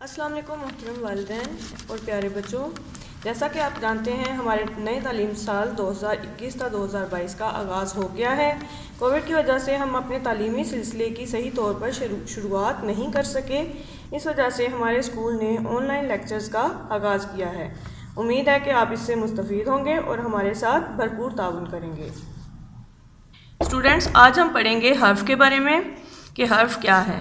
अस्सलाम वालेकुम मोहतरम वालिदैन और प्यारे बच्चों, जैसा कि आप जानते हैं हमारे नए तालीम साल 2021 का 2022 का आगाज़ हो गया है। कोविड की वजह से हम अपने तालीमी सिलसिले की सही तौर पर शुरुआत नहीं कर सके। इस वजह से हमारे स्कूल ने ऑनलाइन लेक्चर्स का आगाज़ किया है। उम्मीद है कि आप इससे मुस्तफ़ीद होंगे और हमारे साथ भरपूर ताउन करेंगे। स्टूडेंट्स, आज हम पढ़ेंगे हर्फ के बारे में कि हर्फ क्या है।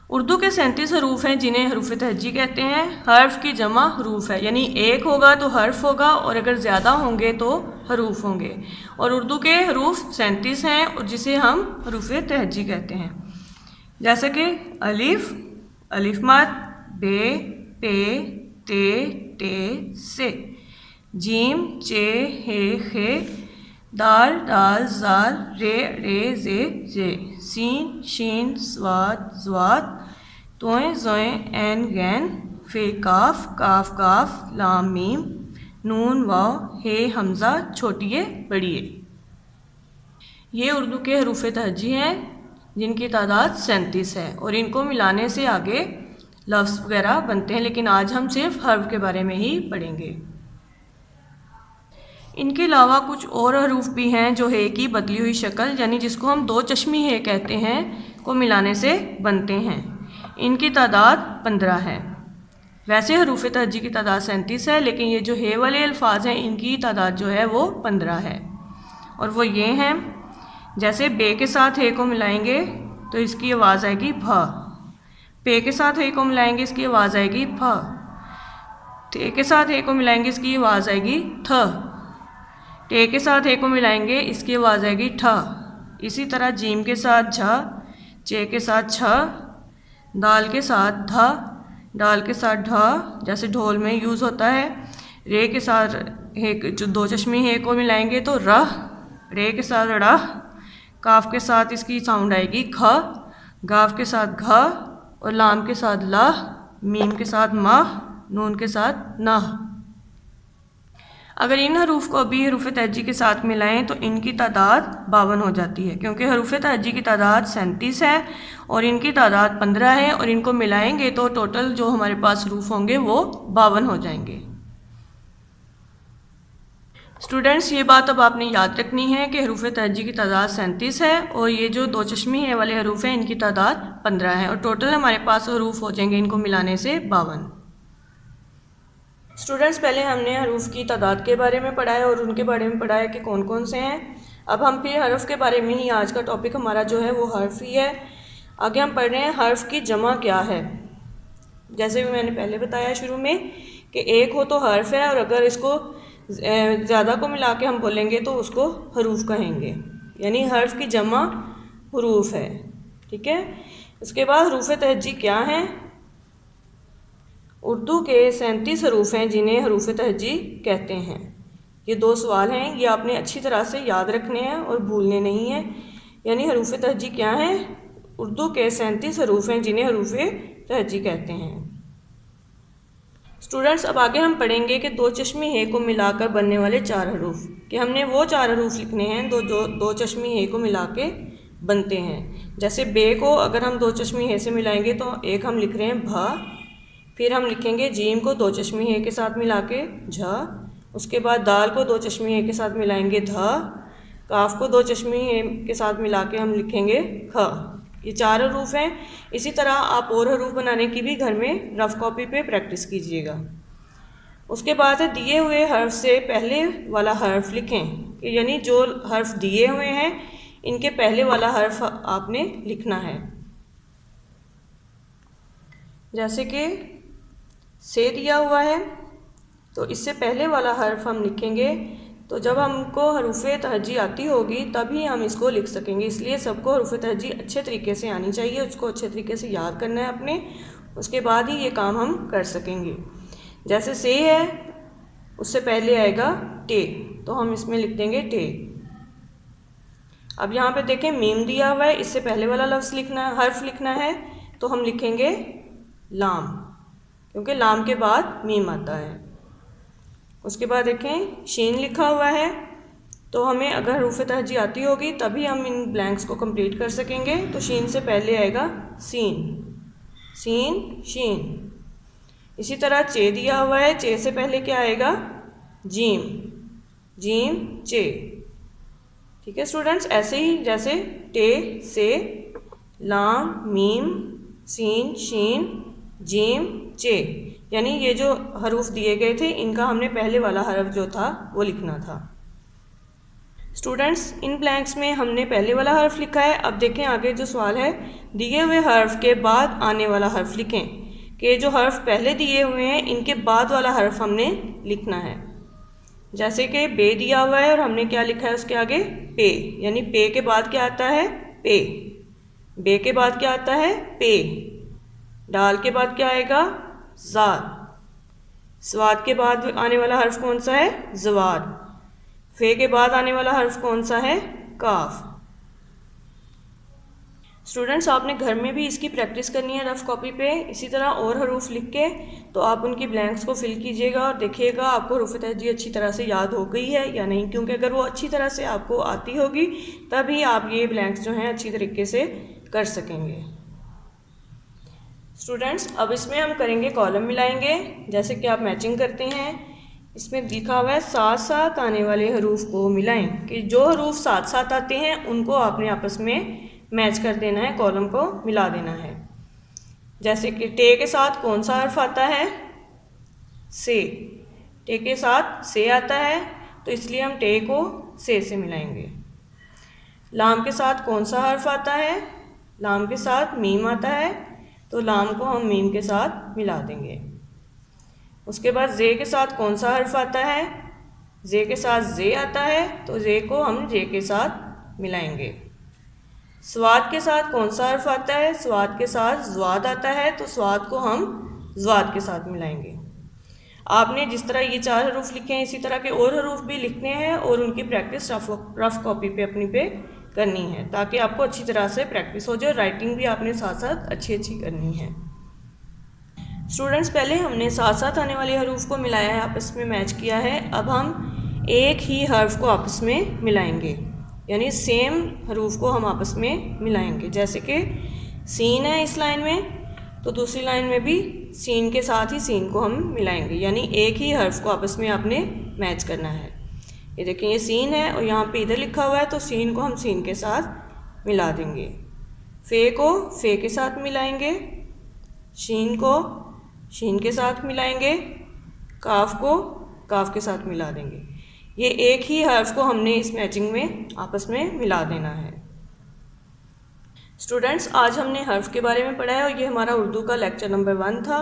उर्दू के 37 हरूफ हैं जिन्हें हरूफ तहज्जी कहते हैं। हर्फ की जमा हरूफ है, यानी एक होगा तो हर्फ होगा और अगर ज़्यादा होंगे तो हरूफ होंगे। और उर्दू के हरूफ 37 हैं और जिसे हम हरूफ तहज्जी कहते हैं, जैसे कि अलिफ, अलिफ मद, बे, पे, ते, टे, से, जीम, चे, हे, खे, दाल, दाल, जाल, रे, रे, जे, सीन, शीन, स्वाद, ज़्वात, तोएं, ज़ोएं, ऐन, गैन, फे, काफ, काफ, काफ, लाम, मीम, नून, वाव, हे, हमज़ा, छोटिए, बड़िए। ये उर्दू के हरूफ तहज्जी हैं जिनकी तादाद 37 है और इनको मिलाने से आगे लफ्ज़ वगैरह बनते हैं, लेकिन आज हम सिर्फ हर्फ के बारे में ही पढ़ेंगे। इनके अलावा कुछ और हरूफ भी हैं जो हे की बदली हुई शक्ल, यानी जिसको हम दो चश्मी हे कहते हैं, को मिलाने से बनते हैं। इनकी तादाद 15 है। वैसे हरूफ तहज्जी की तादाद 37 है, लेकिन ये जो हे वाले अल्फाज हैं इनकी तादाद जो है वो 15 है। और वो ये हैं, जैसे बे के साथ हे को मिलाएंगे तो इसकी आवाज़ आएगी भ, पे के साथ हे को मिलाएंगे इसकी आवाज़ आएगी फ, थे के साथ हे को मिलाएंगे इसकी आवाज़ आएगी थ, टे के साथ हे को मिलाएंगे इसकी आवाज़ आएगी ठ। इसी तरह जीम के साथ झ, चे के साथ छ, दाल के साथ ध, डाल के साथ ढ जैसे ढोल में यूज़ होता है। रे के साथ हे, जो दो चश्मी हे को मिलाएंगे तो रह, रे के साथ रह, काफ के साथ इसकी साउंड आएगी ख, गाफ के साथ घ और लाम के साथ लह, मीम के साथ मह, नून के साथ नह। अगर इन हरूफ को भी हरूफ तहज्जी के साथ मिलाएं तो इनकी तादाद 52 हो जाती है, क्योंकि हरूफ तहज्जी की तादाद 37 है और इनकी तादाद 15 है और इनको मिलाएंगे तो टोटल जो हमारे पास हरूफ होंगे वो 52 हो जाएंगे। स्टूडेंट्स, ये बात अब आपने याद रखनी है कि हरूफ तहज्जी की तादाद 37 है और ये जो दो चश्मी है वाले हरूफ हैं इनकी तादाद 15 है और टोटल हमारे पास हरूफ हो जाएंगे इनको मिलाने से 52। स्टूडेंट्स, पहले हमने हरूफ की तादाद के बारे में पढ़ा है और उनके बारे में पढ़ा है कि कौन कौन से हैं। अब हम फिर हर्फ के बारे में ही, आज का टॉपिक हमारा जो है वो हर्फ ही है। आगे हम पढ़ रहे हैं हर्फ की जमा क्या है। जैसे भी मैंने पहले बताया शुरू में कि एक हो तो हर्फ है और अगर इसको ज़्यादा को मिला के हम बोलेंगे तो उसको हरूफ कहेंगे, यानी हर्फ की जमा हरूफ है। ठीक है। उसके बाद हरूफ तहज्जी क्या हैं। उर्दू के 37 हरूफ हैं जिन्हें हरूफ तहज्जी कहते हैं। ये दो सवाल हैं, ये आपने अच्छी तरह से याद रखने हैं और भूलने नहीं हैं। यानी हरूफ तहज्जी क्या हैं। उर्दू के 37 हरूफ हैं जिन्हें हरूफ तहज्जी कहते हैं। स्टूडेंट्स, अब आगे हम पढ़ेंगे कि दो चश्मी हे को मिलाकर बनने वाले 4 हरूफ, कि हमने वो 4 हरूफ लिखने हैं जो दो चश्मी हे को मिला के बनते हैं। जैसे बे को अगर हम दो चश्मी हे से मिलाएंगे तो एक हम लिख रहे हैं भ, फिर हम लिखेंगे जीम को दो चश्मी हे के साथ मिला के झ, उसके बाद दाल को दो चश्मी हे के साथ मिलाएंगे ध, काफ को दो चश्मी हे के साथ मिला के हम लिखेंगे ख। ये 4 हरूफ हैं। इसी तरह आप और हरूफ बनाने की भी घर में रफ कॉपी पे प्रैक्टिस कीजिएगा। उसके बाद दिए हुए हर्फ से पहले वाला हर्फ लिखें, यानी जो हर्फ दिए हुए हैं इनके पहले वाला हर्फ आपने लिखना है। जैसे कि से दिया हुआ है तो इससे पहले वाला हर्फ हम लिखेंगे, तो जब हमको हरूफ तहज्जी आती होगी तभी हम इसको लिख सकेंगे। इसलिए सबको हरूफ तहज्जी अच्छे तरीके से आनी चाहिए, उसको अच्छे तरीके से याद करना है अपने, उसके बाद ही ये काम हम कर सकेंगे। जैसे से है उससे पहले आएगा टे, तो हम इसमें लिख देंगे टे। अब यहाँ पे देखें मीम दिया हुआ है, इससे पहले वाला लफ्ज़ लिखना, हर्फ लिखना है, तो हम लिखेंगे लाम, क्योंकि लाम के बाद मीम आता है। उसके बाद देखें शीन लिखा हुआ है, तो हमें अगर हरूफ तहज्जी आती होगी तभी हम इन ब्लैंक्स को कंप्लीट कर सकेंगे। तो शीन से पहले आएगा सीन, सीन शीन। इसी तरह चे दिया हुआ है, चे से पहले क्या आएगा, जीम, जीम चे। ठीक है स्टूडेंट्स, ऐसे ही जैसे टे से, लाम मीम सीन शीन जीम चे, यानी ये जो हरूफ दिए गए थे इनका हमने पहले वाला हरफ जो था वो लिखना था। स्टूडेंट्स, इन ब्लैंक्स में हमने पहले वाला हर्फ लिखा है। अब देखें आगे जो सवाल है, दिए हुए हर्फ के बाद आने वाला हर्फ लिखें, कि जो हर्फ पहले दिए हुए हैं इनके बाद वाला हर्फ हमने लिखना है। जैसे कि बे दिया हुआ है और हमने क्या लिखा है उसके आगे, पे, यानी पे के बाद क्या आता है, पे। बे के बाद क्या आता है, पे। डाल के बाद क्या आएगा, जाद। स्वाद के बाद आने वाला हर्फ कौन सा है, जवाद। फे के बाद आने वाला हर्फ कौन सा है, काफ। स्टूडेंट्स, आपने घर में भी इसकी प्रैक्टिस करनी है रफ कॉपी पे। इसी तरह और हरूफ लिख के तो आप उनकी ब्लैंक्स को फिल कीजिएगा और देखिएगा आपको हरूफ तहजी अच्छी तरह से याद हो गई है या नहीं, क्योंकि अगर वो अच्छी तरह से आपको आती होगी तभी आप ये ब्लैंक्स जो हैं अच्छी तरीके से कर सकेंगे। स्टूडेंट्स, अब इसमें हम करेंगे कॉलम मिलाएंगे, जैसे कि आप मैचिंग करते हैं। इसमें लिखा हुआ है साथ साथ आने वाले हरूफ को मिलाएं, कि जो हरूफ साथ साथ आते हैं उनको आपने आपस में मैच कर देना है, कॉलम को मिला देना है। जैसे कि टे के साथ कौन सा हर्फ आता है, से। टे के साथ से आता है तो इसलिए हम टे को से मिलाएंगे। लाम के साथ कौन सा हर्फ आता है, लाम के साथ मीम आता है तो लाम को हम मीम के साथ मिला देंगे। उसके बाद जे के साथ कौन सा हर्फ आता है, जे के साथ जे आता है तो जे को हम जे के साथ मिलाएंगे। स्वाद के साथ कौन सा हर्फ आता है, स्वाद के साथ ज्वाद आता है तो स्वाद को हम ज्वाद के साथ मिलाएंगे। आपने जिस तरह ये 4 हरूफ लिखे हैं इसी तरह के और हरूफ भी लिखने हैं और उनकी प्रैक्टिस रफ कॉपी पे अपनी पे करनी है, ताकि आपको अच्छी तरह से प्रैक्टिस हो जाए। राइटिंग भी आपने साथ साथ अच्छी करनी है। स्टूडेंट्स, पहले हमने साथ साथ आने वाले हरूफ को मिलाया है, आपस में मैच किया है। अब हम एक ही हर्फ को आपस में मिलाएंगे, यानी सेम हरूफ को हम आपस में मिलाएंगे। जैसे कि सीन है इस लाइन में तो दूसरी लाइन में भी सीन के साथ ही सीन को हम मिलाएंगे, यानी एक ही हर्फ को आपस में आपने मैच करना है। ये देखिए, ये सीन है और यहाँ पे इधर लिखा हुआ है तो सीन को हम सीन के साथ मिला देंगे। फे को फे के साथ मिलाएंगे, शीन को शीन के साथ मिलाएंगे, काफ को काफ के साथ मिला देंगे। ये एक ही हर्फ को हमने इस मैचिंग में आपस में मिला देना है। स्टूडेंट्स, आज हमने हर्फ के बारे में पढ़ा है और ये हमारा उर्दू का लेक्चर नंबर 1 था।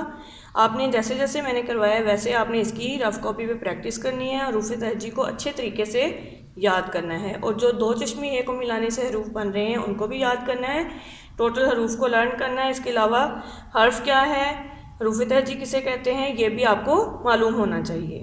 आपने जैसे जैसे मैंने करवाया वैसे आपने इसकी रफ कॉपी पे प्रैक्टिस करनी है और हरूफ तहजी को अच्छे तरीके से याद करना है, और जो 2 चश्मी ए को मिलाने से हरूफ बन रहे हैं उनको भी याद करना है। टोटल हरूफ को लर्न करना है। इसके अलावा हर्फ क्या है, हरूफ तहजी किसे कहते हैं, ये भी आपको मालूम होना चाहिए।